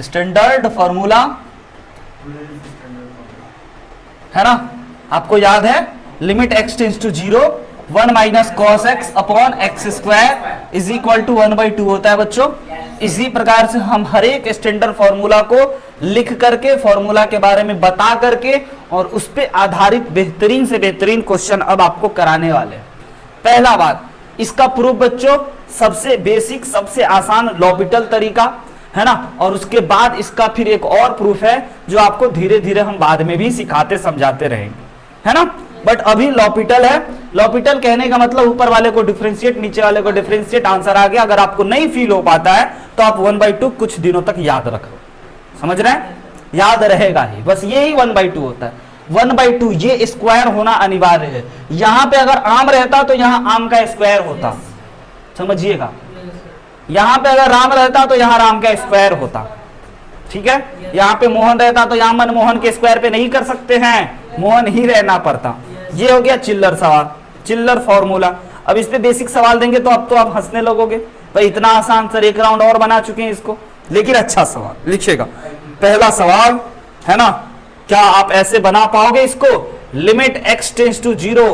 Standard formula है ना, आपको याद है, limit x tends to 0 1 minus cos x upon x square is equal to 1/2 होता है बच्चों। इसी प्रकार से हम हर एक स्टैंडर्ड फॉर्मूला को लिख करके, फॉर्मूला के बारे में बता करके और उस पे आधारित बेहतरीन से बेहतरीन क्वेश्चन अब आपको कराने वाले हैं। पहला बात, इसका प्रूफ बच्चों सबसे बेसिक, सबसे आसान लॉपिटल तरीका है ना, और उसके बाद इसका फिर एक और प्रूफ है जो आपको धीरे धीरे हम बाद में भी सिखाते समझाते रहेंगे, है ना। बट अभी लॉपिटल है। लॉपिटल कहने का मतलब ऊपर वाले को डिफरेंशिएट, नीचे वाले को डिफरेंशिएट, आंसर आ गया। अगर आपको नहीं फील हो पाता है तो आप 1/2 कुछ दिनों तक याद रखो, समझ रहे हैं, याद रहेगा ही, बस यही 1/2 होता है। 1/2 ये स्क्वायर होना अनिवार्य है। यहां पे अगर आम रहता तो यहां आम का स्क्वायर होता, समझिएगा। यहां पे अगर राम रहता तो यहां राम का स्क्वायर होता, ठीक है। यहां पे मोहन रहता तो यहां मनमोहन के स्क्वायर पे नहीं कर सकते हैं, मोहन ही रहना पड़ता। ये हो गया चिल्लर सवाल, चिल्लर फॉर्मूला। अब इस पे बेसिक सवाल देंगे तो अब तो आप हंसने लगोगे, भाई इतना आसान, सर एक राउंड और बना चुके हैं इसको। लेकिन अच्छा सवाल लिखिएगा। पहला सवाल है ना, क्या आप ऐसे बना पाओगे इसको, limit x tends to 0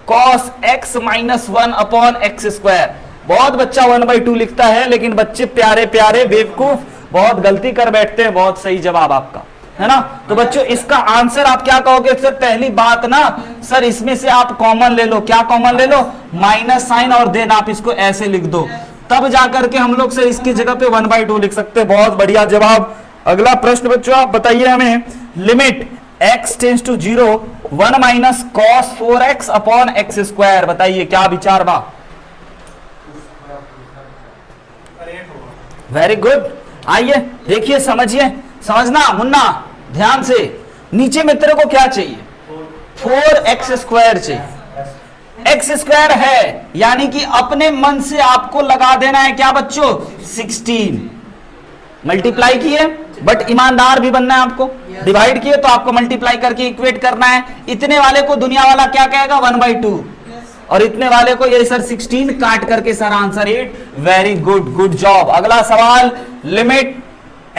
cos x minus 1 upon x square. बहुत बच्चा 1/2 लिखता है, लेकिन बच्चे प्यारे प्यारे बेवकूफ बहुत गलती कर बैठते हैं। बहुत सही जवाब आपका, है ना। तो बच्चों इसका आंसर आप क्या कहोगे, सर पहली बात ना, सर इसमें से आप कॉमन ले लो। क्या कॉमन ले लो, माइनस साइन, और देन आप इसको ऐसे लिख दो, तब जाकर के हम लोग सर इसकी जगह पे 1/2 लिख सकते हैं। बहुत बढ़िया जवाब। अगला प्रश्न बच्चों आप बताइए हमें, limit x tends to 0 1 minus cos 4x upon x square. बताइए क्या विचार बा। Very good. आइए देखिए, समझिए, समझना मुन्ना ध्यान से। नीचे में तेरे को क्या चाहिए, 4x स्क्वायर चाहिए। एक्स स्क्वायर है यानी कि अपने मन से आपको लगा देना है क्या बच्चों, 16 मल्टीप्लाई किए, बट ईमानदार भी बनना है आपको। डिवाइड किए तो आपको मल्टीप्लाई करके इक्वेट करना है। इतने वाले को दुनिया वाला क्या कहेगा, 1/2, और इतने वाले को ये सर 16 काट करके sir answer 8। Very good, good job. अगला सवाल, लिमिट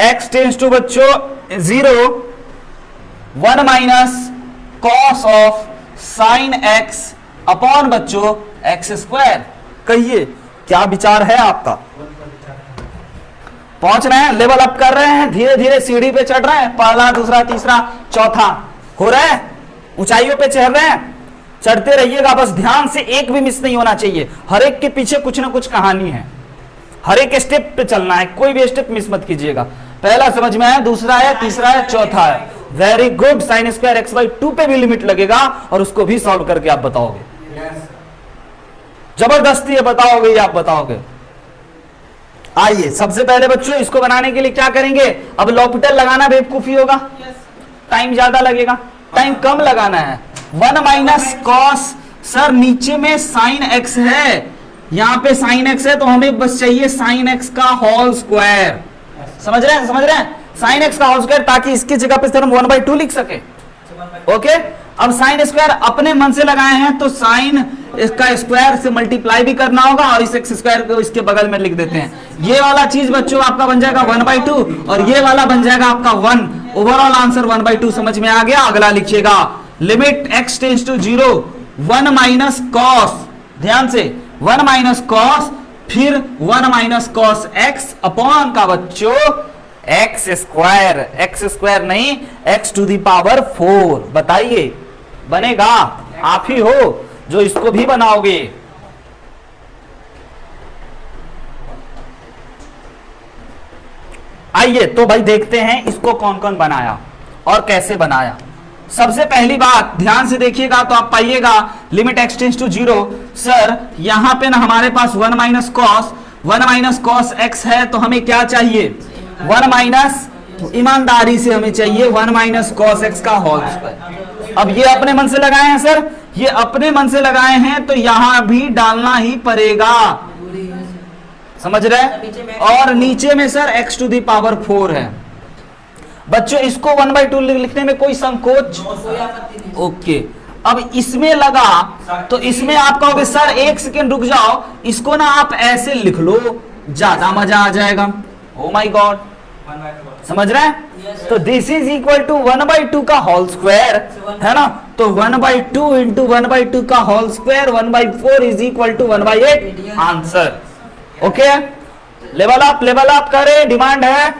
x टेंड्स टू बच्चों 0 1 minus cos of sine x upon बच्चों एक्स स्क्वायर। कहिए क्या विचार है आपका। पहुंच रहे हैं, लेवल अप कर रहे हैं, धीरे धीरे सीढ़ी पे चढ़ रहे हैं, पहला दूसरा तीसरा चौथा हो रहा है, ऊंचाइयों पे चढ़ रहे हैं। चढ़ते रहिएगा, बस ध्यान से एक भी मिस नहीं होना चाहिए। हर एक के पीछे कुछ ना कुछ कहानी है, हर एक स्टेप पे चलना है, कोई भी स्टेप मिस मत कीजिएगा। पहला समझ में है, दूसरा है, तीसरा है, चौथा है। Very good. Sine square x/2 पे भी लिमिट लगेगा और उसको भी सॉल्व करके आप बताओगे। जबरदस्ती है, बताओगे या आप बताओगे। आइए सबसे पहले बच्चों इसको बनाने के लिए क्या करेंगे, अब लॉपिटल लगाना बेवकूफी होगा, टाइम ज्यादा लगेगा, टाइम कम लगाना है। 1 माइनस कॉस, सर नीचे में साइन एक्स है, यहां पे साइन एक्स है, तो हमें बस चाहिए साइन एक्स का होल स्क्वायर। समझ रहे हैं, समझ रहे हैं, साइन एक्स का होल स्क्वायर, ताकि इसकी जगह पे हम 1/2 लिख सके। ओके, अब साइन स्क्वायर अपने मन से लगाए हैं तो साइन इसका स्क्वायर से मल्टीप्लाई भी करना होगा, और इस एक्स स्क्वायर को इसके बगल में लिख देते हैं। ये वाला चीज बच्चों आपका बन जाएगा 1/2 और ये वाला बन जाएगा आपका 1। ओवरऑल आंसर 1/2 समझ में आ गया। अगला लिखिएगा, limit x tends to 0 1 minus cos, ध्यान से 1 माइनस कॉस, फिर 1 माइनस कॉस x अपॉन का बच्चों एक्स स्क्वायर, एक्स स्क्वायर नहीं x टू दी पावर 4। बताइए बनेगा, आप ही हो जो इसको भी बनाओगे। आइए तो भाई देखते हैं इसको कौन कौन बनाया और कैसे बनाया। सबसे पहली बात ध्यान से देखिएगा तो आप पाइएगा, limit x tends to 0, sir यहां पे ना हमारे पास 1 माइनस कॉस x है, तो हमें क्या चाहिए 1 माइनस, ईमानदारी से हमें चाहिए 1 माइनस कॉस एक्स का होल स्क्वायर। अब ये अपने मन से लगाए हैं सर, ये अपने मन से लगाए हैं तो यहां भी डालना ही पड़ेगा, समझ रहे। और नीचे में sir x to the power 4 है। बच्चों इसको 1/2 लिखने में कोई संकोच, ओके। अब इसमें लगा तो इसमें आप कहोगे सर 1 सेकेंड रुक जाओ, इसको ना आप ऐसे लिख लो, ज्यादा मजा आ जाएगा। ओ माय गॉड, समझ रहे हैं? तो दिस इज इक्वल टू 1/2 का होल स्क्वायर, है ना? तो 1/2 इंटू 1/2 का whole square 1/4 is equal to 1/8 answer. Okay, level up करें, डिमांड है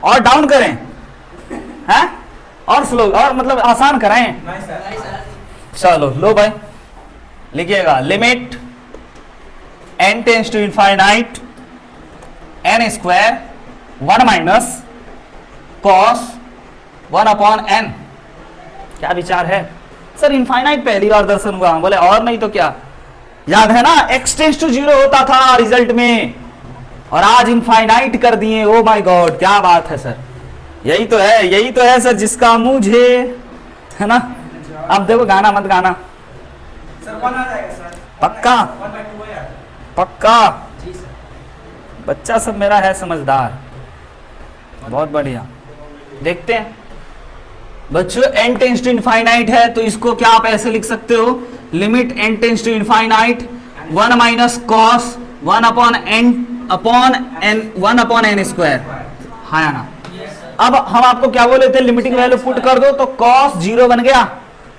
और डाउन करें, हैं? और स्लो और मतलब आसान कराएं। चलो लो भाई, लिखिएगा limit n tends to infinite n square 1 minus cos 1/n। क्या विचार है सर? इनफाइनाइट पहली बार दर्शन हुआ, बोले और नहीं तो क्या। याद है ना x टेंस टू 0 होता था रिजल्ट में, और आज इनफाइनाइट कर दिए। ओ माय गॉड, क्या बात है सर। यही तो है सर जिसका मुझे, है ना? अब देखो गाना मत गाना सर, 1 आ जाएगा सर, पक्का 1/2 है। पक्का। जी सर। बच्चा सब मेरा है समझदार, बहुत बढ़िया। देखते हैं बच्चों, n टेंस टू इनफाइनाइट है तो इसको क्या आप ऐसे लिख सकते हो, limit n tends to infinite 1 minus cos 1/n square, हाँ ना? अब हम आपको क्या बोले थे, लिमिटिंग वैल्यू पुट कर दो तो cos 0 बन गया,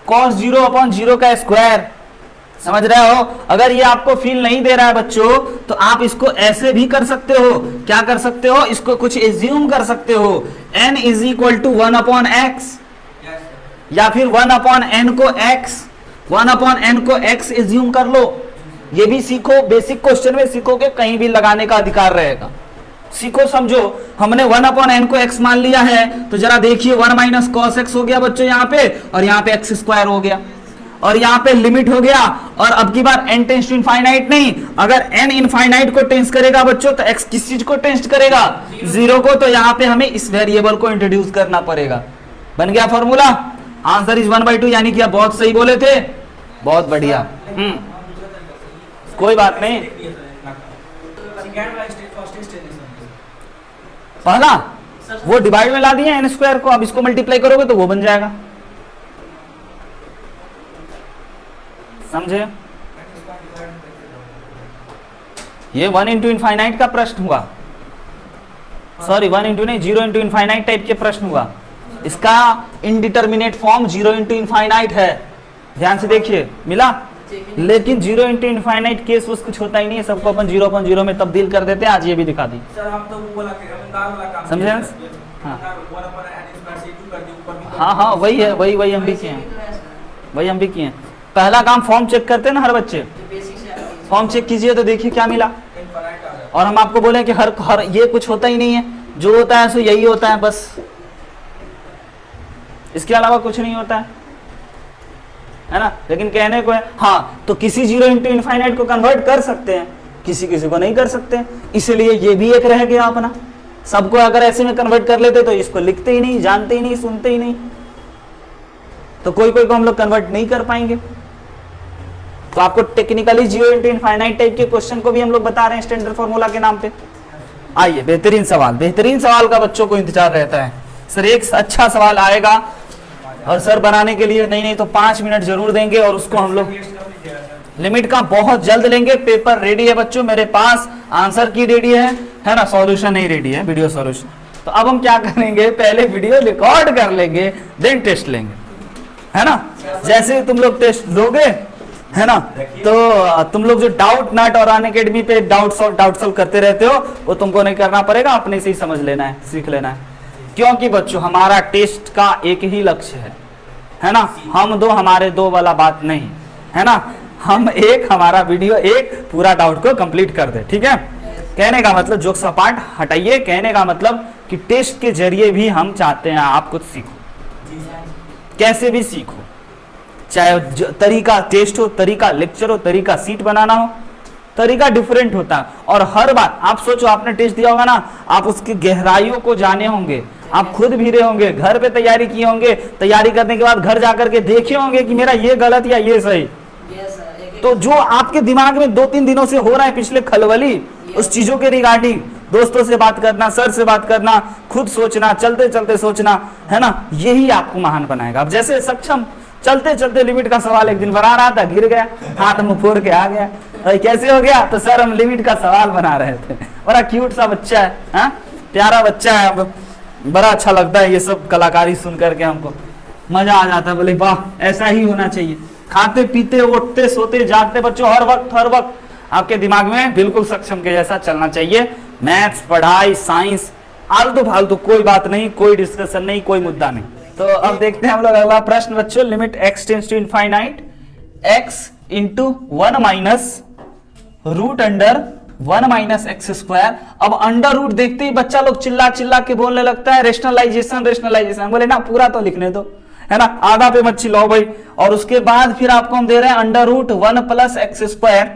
cos 0/0 का स्क्वायर। समझ रहे हो? अगर ये आपको फील नहीं दे रहा है बच्चों, तो आप इसको ऐसे भी कर सकते हो। क्या कर सकते हो? इसको कुछ एज्यूम कर सकते हो, n is equal to 1/x, या फिर 1/n को x, 1/n को x एज्यूम कर लो। ये भी सीखो, बेसिक क्वेश्चन में सीखोगे, कहीं भी लगाने का अधिकार रहेगा। सीखो समझो, हमने 1/n को x मान लिया है, तो जरा देखिए 1 माइनस कॉस x हो गया बच्चों यहाँ पे, और यहाँ पे x स्क्वायर हो गया, और यहाँ पे लिमिट हो गया। और अब की बार n टेंस टू इनफाइनाइट नहीं, अगर n इनफाइनाइट को टेंस करेगा बच्चों तो x किस चीज को टेंस करेगा, 0 को। तो यहाँ पे हमें इस वेरिएबल को इंट्रोड्यूस करना पड़ेगा। बन गया फॉर्मूला, आंसर इज 1/2। यानी कि आप बहुत सही बोले थे, बहुत बढ़िया। कोई बात नहीं। पहला वो डिवाइड में ला दिए n स्क्वायर को, अब इसको मल्टीप्लाई करोगे तो वो बन जाएगा। समझे? ये 1 इंटू इनफाइनाइट का प्रश्न हुआ, सॉरी 1 इंटू नहीं, 0 इंटू इनफाइनाइट टाइप के प्रश्न हुआ। इसका इनडिटर्मिनेट फॉर्म 0 इंटू इनफाइनाइट है, ध्यान से देखिए, मिला। लेकिन 0 इंटू इनफाइनाइट केस उस कुछ होता ही नहीं है, सबको अपन 0/0 में तब्दील कर देते हैं। आज ये भी दिखा दी, सर हम तो वो वाला काम समझे? हाँ, हाँ वही है, वही हम भी किए हैं, वही हम भी किए हैं। पहला काम फॉर्म चेक करते हैं ना हर बच्चे, फॉर्म चेक कीजिए तो देखिए क्या मिला। और हम आपको बोले कि हर ये कुछ होता ही नहीं है, जो होता है सो यही होता है बस, इसके अलावा कुछ नहीं होता है ना? लेकिन कहने को है हाँ, तो किसी 0 इंटू इनफाइनाइट को कन्वर्ट कर सकते हैं, किसी को नहीं कर सकते, इसलिए ये भी एक रह गया अपना। सबको अगर ऐसे में कन्वर्ट कर लेते तो इसको लिखते ही नहीं, जानते ही नहीं, सुनते ही नहीं, तो कोई को हम लोग कन्वर्ट नहीं कर पाएंगे। तो आपको टेक्निकली 0 इंटू इनफाइनाइट टाइप के क्वेश्चन को भी हम लोग बता रहे हैं स्टैंडर्ड फार्मूला के नाम पे। आइए बेहतरीन सवाल का बच्चों को इंतजार रहता है। सर एक अच्छा सवाल आएगा और सर बनाने के लिए नहीं तो 5 मिनट जरूर देंगे, और उसको हम लोग लिमिट का बहुत जल्द लेंगे। पेपर रेडी है बच्चों मेरे पास, आंसर की रेडी है ना? सॉल्यूशन नहीं रेडी है, वीडियो सॉल्यूशन। तो अब हम क्या करेंगे, पहले वीडियो रिकॉर्ड कर लेंगे, देन टेस्ट लेंगे, है ना? जैसे तुम लोग टेस्ट लोगे, है ना, तो तुम लोग जो डाउट नट और अनअकैडमी पे डाउट सॉल्व करते रहते हो, वो तुमको नहीं करना पड़ेगा, अपने से ही समझ लेना है, सीख लेना है। क्योंकि बच्चों हमारा टेस्ट का एक ही लक्ष्य है ना? हम दो हमारे दो वाला बात नहीं है ना? हम एक, हमारा वीडियो एक पूरा डाउट को कंप्लीट कर दे, ठीक है? कहने का मतलब जोक सपाट हटाइए, कहने का मतलब कि टेस्ट के जरिए भी हम चाहते हैं आप कुछ सीखो, कैसे भी सीखो, चाहे तरीका टेस्ट हो, तरीका लेक्चर हो, तरीका सीट बनाना हो, तरीका डिफरेंट होता है। और हर बार आप सोचो, आपने टेस्ट दिया होगा ना, आप उसकी गहराइयों को जाने होंगे, आप खुद भी रहे होंगे, घर पे तैयारी किए होंगे, तैयारी करने के बाद घर जाकर के देखे होंगे कि मेरा ये गलत या ये सही। तो जो आपके दिमाग में 2-3 दिनों से हो रहा है पिछले खलबली, उस चीजों के रिगार्डिंग दोस्तों से बात करना, सर से बात करना, खुद सोचना, चलते चलते सोचना, है ना, यही आपको महान बनाएगा। अब जैसे सक्षम चलते चलते लिमिट का सवाल एक दिन बना रहा था, गिर गया, हाथ मुंह फोड़ के आ गया, कैसे हो गया? तो सर हम लिमिट का सवाल बना रहे थे। बड़ा क्यूट सा बच्चा है, हा? प्यारा बच्चा है, अब बड़ा अच्छा लगता है ये सब कलाकारी सुन करके, हमको मजा आ जाता है। बोले वाह, ऐसा ही होना चाहिए। खाते पीते उठते सोते जागते बच्चों हर वक्त आपके दिमाग में बिल्कुल सक्षम के जैसा चलना चाहिए। मैथ्स, पढ़ाई, साइंस, आलतू फालतू कोई बात नहीं, कोई डिस्कशन नहीं, कोई मुद्दा नहीं। तो अब देखते हैं हम लोग अगला प्रश्न बच्चों। Limit x tends to infinite x into 1 minus root under 1 minus x square. अब अंडर रूट देखते ही बच्चा लोग चिल्ला चिल्ला के बोलने लगता है रेशनलाइजेशन। बोले ना पूरा तो लिखने दो, है ना, आधा पे मत चिल्लाओ भाई। और उसके बाद फिर आपको हम दे रहे हैं under root 1 plus x square,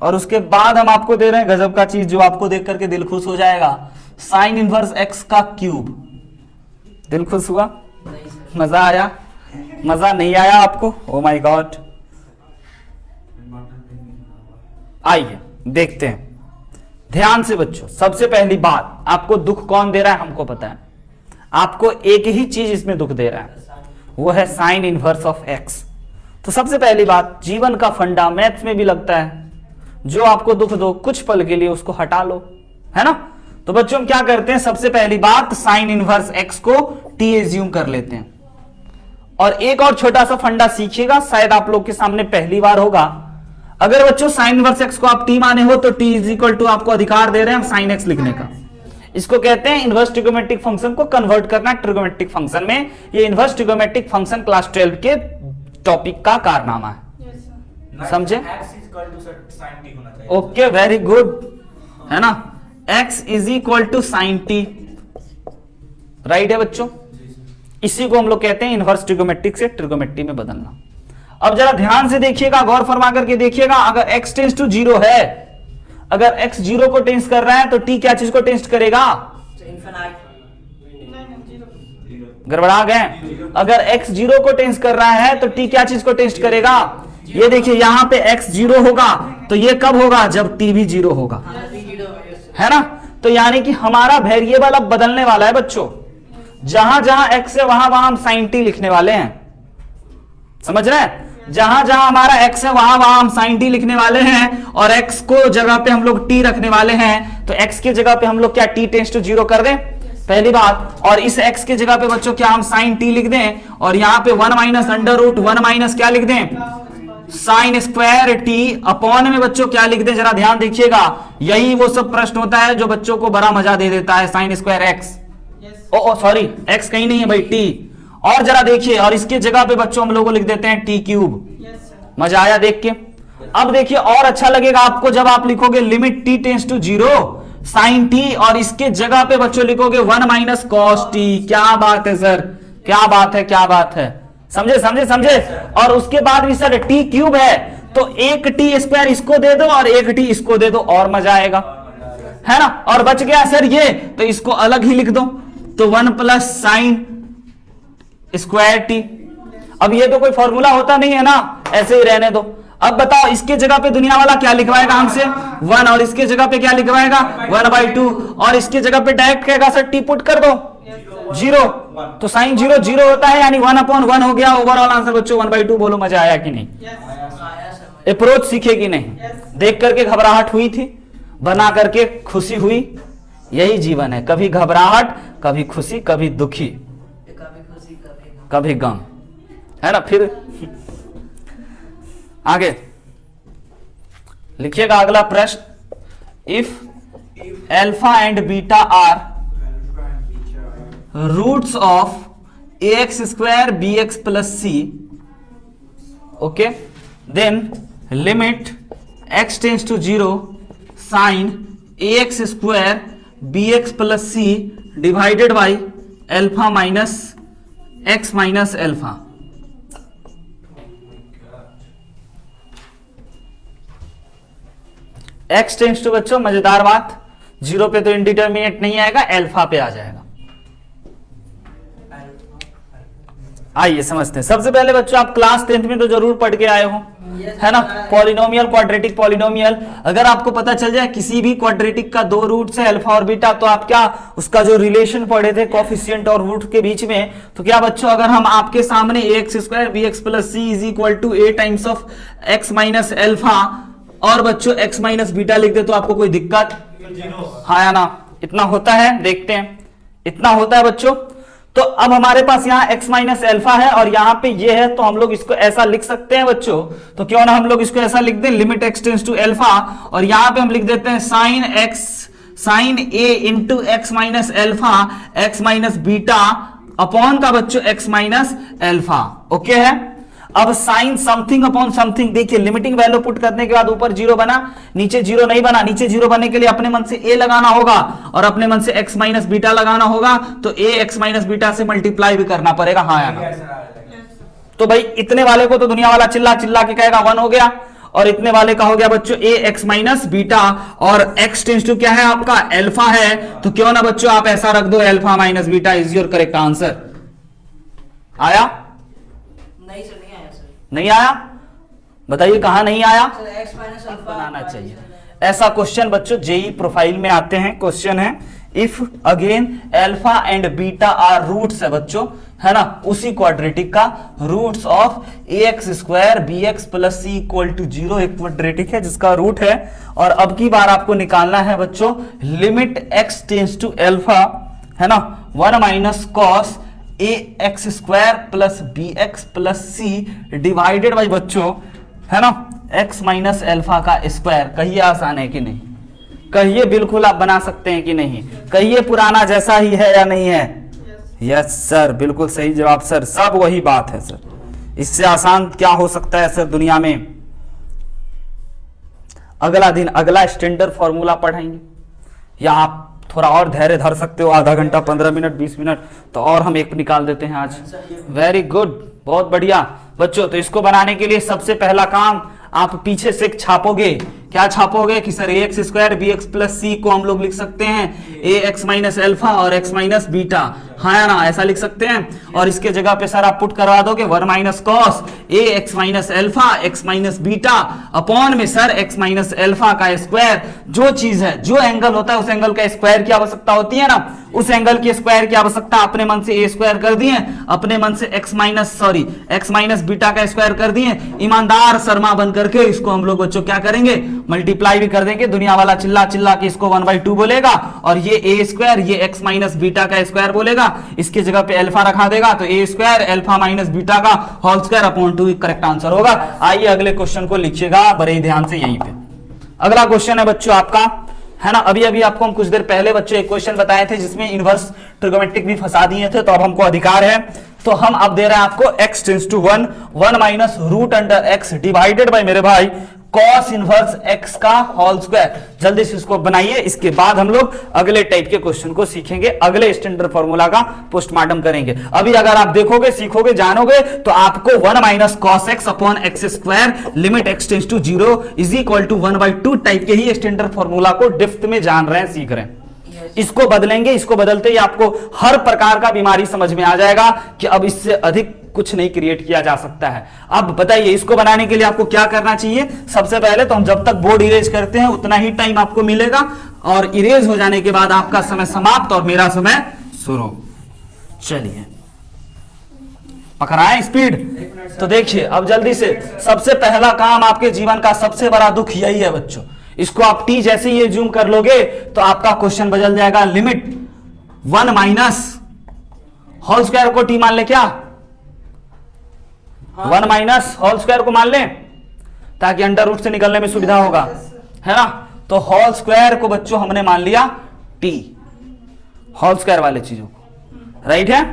और उसके बाद हम आपको दे रहे हैं गजब का चीज जो आपको देख करके दिल खुश हो जाएगा, साइन इनवर्स एक्स का क्यूब। दिल खुश हुआ? मजा आया? मजा नहीं आया आपको? Oh my God. आइए देखते हैं ध्यान से बच्चों। सबसे पहली बात, आपको दुख कौन दे रहा है हमको पता है। आपको एक ही चीज इसमें दुख दे रहा है, वो है साइन इनवर्स ऑफ एक्स। तो सबसे पहली बात, जीवन का फंडा मैथ्स में भी लगता है, जो आपको दुख दो कुछ पल के लिए उसको हटा लो, है ना। तो बच्चों हम क्या करते हैं, सबसे पहली बात साइन इनवर्स एक्स को टी एज्यूम कर लेते हैं। और एक और छोटा सा फंडा सीखिएगा, शायद आप लोग के सामने पहली बार होगा। अगर बच्चों साइन इनवर्स एक्स को आप टी माने हो तो टी इज इक्वल टू आपको अधिकार दे रहे हैं हम साइन एक्स लिखने का। इसको कहते हैं इनवर्स ट्रिगोमेट्रिक फंक्शन को कन्वर्ट करना ट्रिगोमेट्रिक फंक्शन में। ये इनवर्स ट्रिगोमेट्रिक फंक्शन क्लास 12 के टॉपिक का कारनामा है, समझे? ओके, वेरी गुड, है ना। x is equal to sine T, right है बच्चों। इसी को हम लोग कहते हैं इनवर्स ट्रिगोमेट्रिक से ट्रिगोमेट्री में बदलना। अब जरा ध्यान से देखिएगा, गौर फरमा करके देखिएगा। अगर x टेंस टू 0 है, अगर x 0 को टेंस कर रहा है तो t क्या चीज को टेंस करेगा? गड़बड़ा गए। अगर x 0 को टेंस कर रहा है तो t क्या चीज को टेंस करेगा? ये देखिए यहां पे x 0 होगा तो ये कब होगा? जब t भी 0 होगा, है ना। तो यानी कि हमारा वेरिएबल अब बदलने वाला है बच्चों। जहां जहां x है वहां हम साइन t लिखने वाले हैं, समझ रहे हैं। जहां जहां हमारा x है वहां हम साइन t लिखने वाले हैं, और x को जगह पे हम लोग t रखने वाले हैं। तो x की जगह पे हम लोग क्या t टेंस टू 0 कर दें, पहली बात। और इस x की जगह पे बच्चों क्या हम साइन t लिख दें, और यहां पे 1 माइनस अंडर रूट 1 माइनस क्या लिख दें, साइन स्क्वायर टी अपॉन में बच्चों क्या लिख दें, जरा ध्यान देखिएगा। यही वो सब प्रश्न होता है जो बच्चों को बड़ा मजा दे देता है, साइन स्क्वायर एक्स। ओ सॉरी, एक्स कहीं नहीं है भाई, टी। और जरा देखिए, और इसके जगह पे बच्चों हम लोग को लिख देते हैं टी क्यूब। मजा आया देख के? अब देखिए और अच्छा लगेगा आपको जब आप लिखोगे limit T tends to 0 sine T, और इसके जगह पे बच्चों लिखोगे 1 माइनस कॉस टी। क्या बात है सर, क्या बात है, क्या बात है, समझे समझे समझे। और उसके बाद भी सर टी क्यूब है तो एक टी स्क्वायर इसको दे दो और एक टी इसको दे दो, और मजा आएगा, है ना। और बच गया सर ये, तो इसको अलग ही लिख दो, तो 1 प्लस साइन स्क्वायर टी। अब ये तो कोई फॉर्मूला होता नहीं है ना, ऐसे ही रहने दो। अब बताओ इसके जगह पे दुनिया वाला क्या लिखवाएगा हमसे 1, और इसके जगह पे क्या लिखवाएगा 1/2, और इसके जगह पे डायरेक्ट कहेगा सर टी पुट कर दो 0, तो साइन 0 0 होता है, यानी 1/1 हो गया। ओवरऑल आंसर बच्चों 1/2। बोलो मजा आया कि नहीं? अप्रोच सीखे कि नहीं? देख करके घबराहट हुई थी, बना करके खुशी हुई। यही जीवन है, कभी घबराहट, कभी खुशी, कभी दुखी, कभी गम, है ना। फिर आगे लिखिएगा अगला प्रश्न। If alpha and beta are roots of ax square bx plus c, okay, then limit x tends to 0 sine ax square bx plus c divided by alpha minus x minus alpha. x tends to बच्चों मजेदार बात, 0 पे तो indeterminate नहीं आएगा, alpha पे आ जाएगा। आइए समझते हैं। सबसे पहले बच्चों आप क्लास 10th में तो जरूर पढ़ के आए हो, है ना, पॉलिनोमियल, क्वाड्रेटिक पॉलिनोमियल। अगर आपको पता चल जाए किसी भी क्वाड्रेटिक का 2 रूट्स है अल्फा और बीटा, तो आप क्या उसका जो रिलेशन पढ़े थे कोफिशिएंट और रूट के बीच में, तो क्या बच्चों अगर हम आपके सामने ax square bx plus c is equal to a times of x minus alpha और बच्चों x माइनस बीटा लिख दे तो आपको कोई दिक्कत? हाँ या ना? इतना होता है, देखते हैं, इतना होता है बच्चों। तो अब हमारे पास यहाँ x माइनस एल्फा है और यहाँ पे ये है, तो हम लोग इसको ऐसा लिख सकते हैं बच्चों। तो क्यों ना हम लोग इसको ऐसा लिख दें, limit x tends to alpha, और यहाँ पे हम लिख देते हैं sine a into x minus alpha x minus beta upon का बच्चों x माइनस एल्फा। ओके है। अब साइन समथिंग अपॉन समथिंग, देखिए लिमिटिंग वैल्यू पुट करने के बाद ऊपर जीरो बना, नीचे जीरो नहीं बना। नीचे जीरो बनने के लिए अपने मन से a लगाना होगा और अपने मन से x माइनस बीटा लगाना होगा, तो a x माइनस बीटा से मल्टीप्लाई भी करना पड़ेगा। हाँ या ना? तो भाई इतने वाले को तो दुनिया वाला चिल्ला चिल्ला के कहेगा 1 हो गया, और इतने वाले का हो गया बच्चों a x माइनस बीटा, और x टेंड्स टू क्या है आपका एल्फा है, तो क्यों ना बच्चों आप ऐसा रख दो alpha minus beta is your correct answer. आया? नहीं सर, नहीं आया सर। नहीं आया? बताइए कहां नहीं आया? सर x माइनस अल्फा बनाना चाहिए ऐसा क्वेश्चन बच्चों। जेई प्रोफाइल में आते हैं, क्वेश्चन है if again alpha and beta are roots है बच्चों, है ना, उसी क्वाड्रेटिक का roots of ax square bx plus C equal to 0 एक क्वाड्रेटिक है जिसका रूट है। और अब की बार आपको निकालना है बच्चों limit x tends to alpha, है ना, 1 minus cos ax square plus bx plus C divided by बच्चों, है ना, x माइनस एल्फा का स्क्वायर। कहिए आसान है कि नहीं? कहिए बिल्कुल आप बना सकते हैं कि नहीं? कहिए पुराना जैसा ही है या नहीं है? यस सर, बिल्कुल सही जवाब सर, सब वही बात है सर। इससे आसान क्या हो सकता है सर दुनिया में? अगला दिन अगला स्टैंडर्ड फॉर्मूला पढ़ाएंगे, या आप थोड़ा और धैर्य धर सकते हो, आधा घंटा 15 मिनट 20 मिनट, तो और हम एक निकाल देते हैं आज। वेरी गुड, बहुत बढ़िया बच्चों। तो इसको बनाने के लिए सबसे पहला काम आप पीछे से छापोगे। क्या छापोगे कि sir ax square bx plus C को हम लोग लिख सकते हैं ax माइनस एल्फा और x माइनस बीटा, हाँ या ना, ऐसा लिख सकते हैं। और इसके जगह पे सर आप पुट करवा दोगे 1 minus cos ax minus alpha x minus beta upon में सर x माइनस एल्फा का स्क्वायर। जो चीज है, जो एंगल होता है उस एंगल का स्क्वायर की आवश्यकता होती है ना, उस एंगल के स्क्वायर की आवश्यकता अपने मन से a स्क्वायर कर दिए, अपने मन से x माइनस बीटा का स्क्वायर कर दिए। ईमानदार शर्मा बन करके इसको हम लोग बच्चों क्या करेंगे, मल्टीप्लाई भी कर देंगे। दुनिया वाला चिल्ला चिल्ला के इसको 1/2 बोलेगा, और ये a स्क्वायर ये x माइनस बीटा का स्क्वायर बोलेगा, इसके जगह पे अल्फा रखा देगा, तो a square alpha minus beta का whole square upon 2 correct answer होगा। आइए अगले क्वेश्चन को लिखिएगा बड़े ही ध्यान से यहीं पे। अगला क्वेश्चन है बच्चों आपका, है ना, अभी आपको हम कुछ देर पहले बच्चों एक क्वेश्चन बताए थे जिसमें इनवर्स ट्रिगोमेट्रिक भी फंसा दिए थे, तो अब हमको अधिकार है, तो हम अब दे रहे हैं आपको x tends to 1 minus root under x divided by मेरे भाई cos इनवर्स x का होल स्क्वायर। जल्दी से इसको बनाइए, इसके बाद हम लोग अगले टाइप के क्वेश्चन को सीखेंगे, अगले स्टैंडर्ड फॉर्मूला का पोस्टमार्टम करेंगे। अभी अगर आप देखोगे, सीखोगे, जानोगे, तो आपको 1 minus cos x upon x square limit x tends to 0 is equal to 1/2 type के ही स्टैंडर्ड फॉर्मूला को डिप्थ में जान रहे हैं, सीख रहे हैं। इसको बदलेंगे, इसको बदलते ही आपको हर प्रकार का बीमारी समझ में आ जाएगा कि अब इससे अधिक कुछ नहीं क्रिएट किया जा सकता है। अब बताइए इसको बनाने के लिए आपको क्या करना चाहिए। सबसे पहले तो हम जब तक बोर्ड इरेज करते हैं उतना ही टाइम आपको मिलेगा, और इरेज हो जाने के बाद आपका समय समाप्त और मेरा समय शुरू। चलिए पकड़ाएं स्पीड। तो देखिए अब जल्दी से, सबसे पहला काम आपके जीवन का सबसे बड़ा दुख यही है बच्चों, इसको आप टी जैसे ही जूम कर लोगे तो आपका क्वेश्चन बदल जाएगा। लिमिट 1 माइनस होल स्क्वायर को टी मान ले, क्या 1 माइनस होल स्क्वायर को मान ले, ताकि अंडर रूट से निकलने में सुविधा होगा, है ना। तो होल स्क्वायर को बच्चों हमने मान लिया टी, होल स्क्वायर वाले चीजों को, राइट है।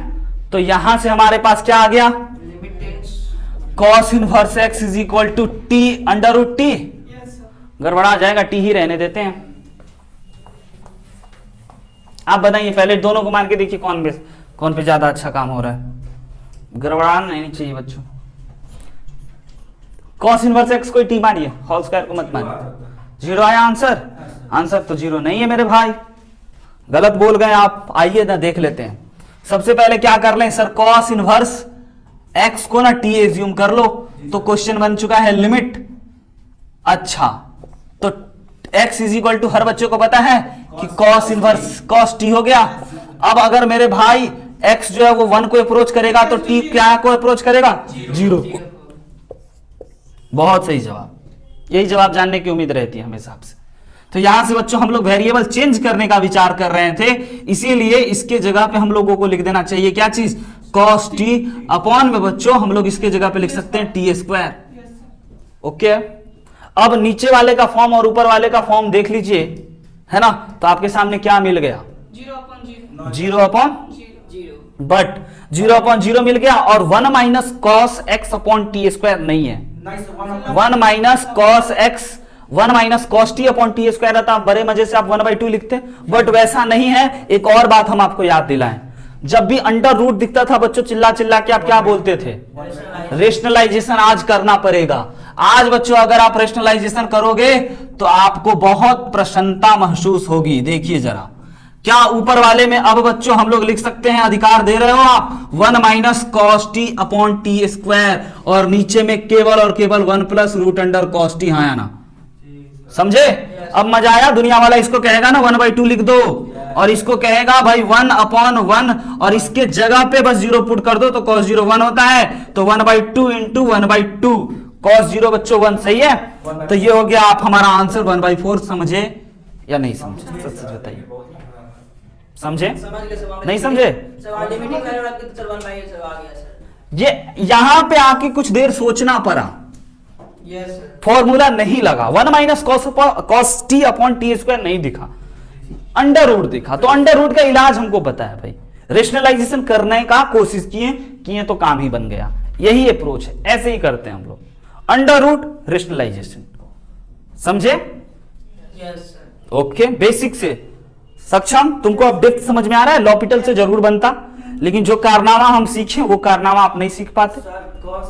तो यहां से हमारे पास क्या आ गया, cos inverse x is equal to T under root T. गड़बड़ा जाएगा, टी ही रहने देते हैं। आप बताइए पहले दोनों को मान के देखिए कौन पे ज्यादा अच्छा काम हो रहा है। गड़बड़ाना नहीं चाहिए बच्चों। cos इनवर्स x कोई टी मानिए, होल स्क्वायर को मत मानिए। 0 आया आंसर? आंसर तो 0 नहीं है मेरे भाई, गलत बोल गए आप। आइए ना देख लेते हैं। सबसे पहले क्या कर लें सर, cos इनवर्स x को ना t एज्यूम कर लो, तो क्वेश्चन बन चुका है लिमिट। अच्छा तो x इज इक्वल टू, हर बच्चों को पता है कि cos इनवर्स cos t हो गया। अब अगर मेरे भाई x जो है वो 1 को अप्रोच करेगा तो t क्या को अप्रोच करेगा, 0 को। बहुत सही जवाब, यही जवाब जानने की उम्मीद रहती है हमेशा आपसे। तो यहां से बच्चों हम लोग वेरिएबल चेंज करने का विचार कर रहे थे, इसीलिए इसके जगह पे हम लोगों को लिख देना चाहिए क्या चीज, cos t अपॉन में बच्चों हम लोग इसके जगह पे लिख सकते हैं t स्क्वायर। ओके, अब नीचे वाले का फॉर्म और ऊपर वाले का फॉर्म देख लीजिए, है ना, तो आपके सामने क्या मिल गया, 0 अपॉन जीरो। बट 0 अपॉन 0 मिल गया, और 1 minus cos x upon T square नहीं है, 1 minus cos x 1 minus cos T upon T square रहता, बड़े मजे से आप 1/2 लिखते, बट वैसा नहीं है। एक और बात हम आपको याद दिलाएं, जब भी अंडर रूट दिखता था बच्चों, चिल्ला चिल्ला के आप क्या बोलते थे, रेशनलाइजेशन आज करना पड़ेगा। आज बच्चों अगर आप रेशनलाइजेशन करोगे तो आपको बहुत प्रसन्नता महसूस होगी। देखिए जरा, क्या ऊपर वाले में अब बच्चों हम लोग लिख सकते हैं, अधिकार दे रहे हो आप, 1 minus cos T upon T square, और नीचे में केवल और केवल 1 plus root under cos T, हाँ या ना, समझे। अब मजा आया, दुनिया वाला इसको कहेगा ना 1/2 लिख दो, और इसको कहेगा भाई 1 अपॉन 1, और इसके जगह पे बस 0 पुट कर दो तो cos 0 1 होता है, तो 1/2 इंटू 1/2 cos 0 बच्चों 1, सही है। तो ये हो गया आप हमारा आंसर 1/4। समझे या नहीं समझे, सच सच बताइए, समझे समझ गए सर, नहीं समझे। सर लिमिटिंग वैल्यू रख के तो सर 1 बाई सर आ गया सर। ये यहां पे आके कुछ देर सोचना पड़ा, यस सर। फॉर्मूला नहीं लगा, 1 minus cos T upon T square नहीं दिखा, अंडर रूट दिखा। तो अंडर रूट का इलाज हमको पता है भाई, रेशनलाइजेशन करने का कोशिश किए तो काम ही बन गया। यही अप्रोच है, ऐसे ही करते हैं हम लोग, अंडर रूट रेशनलाइजेशन, समझे। Yes sir. ओके, बेसिक से सक्षम, तुमको अब डेप्थ समझ में आ रहा है, लॉपिटल से जरूर बनता, लेकिन जो कारनामा हम सीखे वो कारनामा आप नहीं सीख पाते। Sir cos